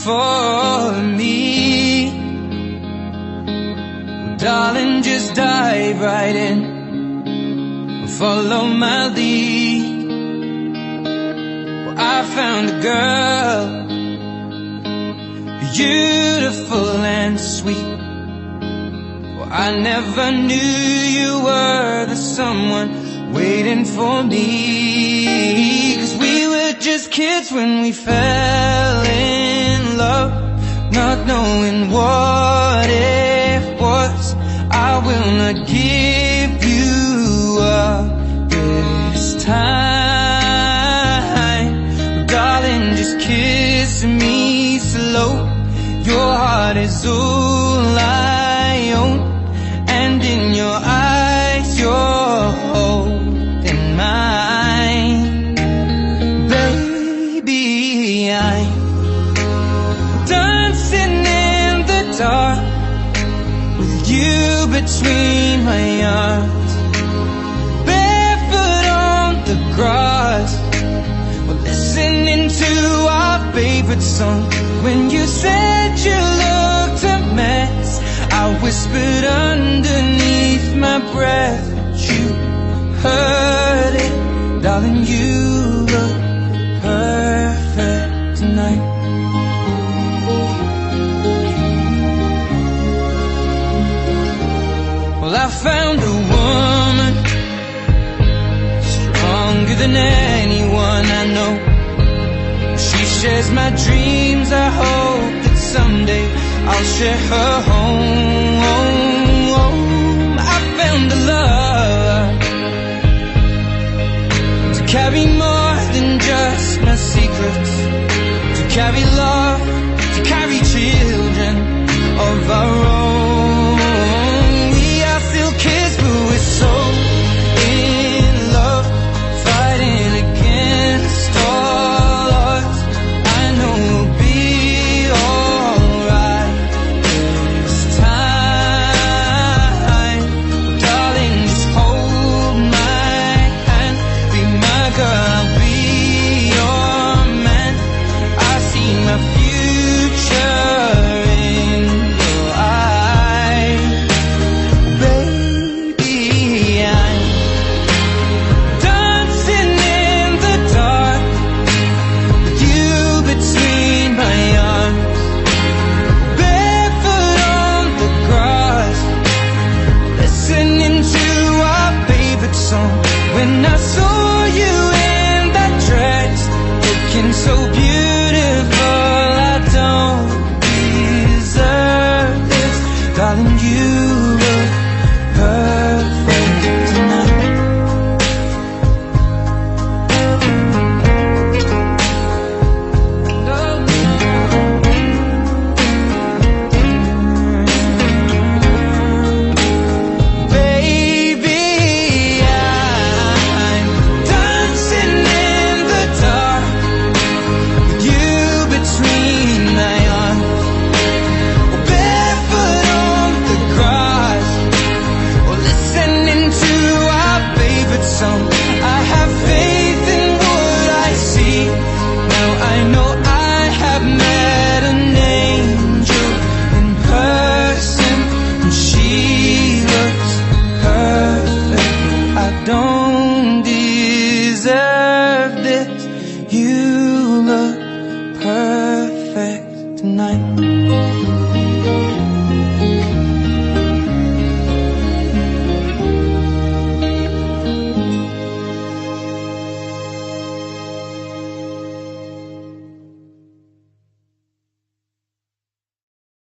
for me. Well, darling, just dive right in and follow my lead. Well, I found a girl, beautiful and sweet. Well, I never knew you were the someone waiting for me. 'Cause we were just kids when we fell in love, not knowing what it was. I will not give you up this time. Darling, just kiss me slow. Your heart is all I own, and in your eyes you're holding mine. Baby, I'm dancing in the dark with you between my arms, barefoot on the grass. We're listening to our favorite song. When you said you looked a mess, I whispered underneath my breath, but you heard it. Darling, you look perfect tonight. Well, I found a woman stronger than anyone I know. She shares my dreams. I hope that someday I'll share her home. I found a love to carry more than just my secrets, to carry love, to carry children of our own. We are still kids, but we're so in love, fighting against all odds. I know we'll be alright this time. Darling, just hold my hand, be my girl, I'll be your man. I see my future in your eyes. Baby, I'm dancing in the dark with you between my arms, barefoot on the grass, listening to our favorite song. When I saw you in that dress, looking so beautiful,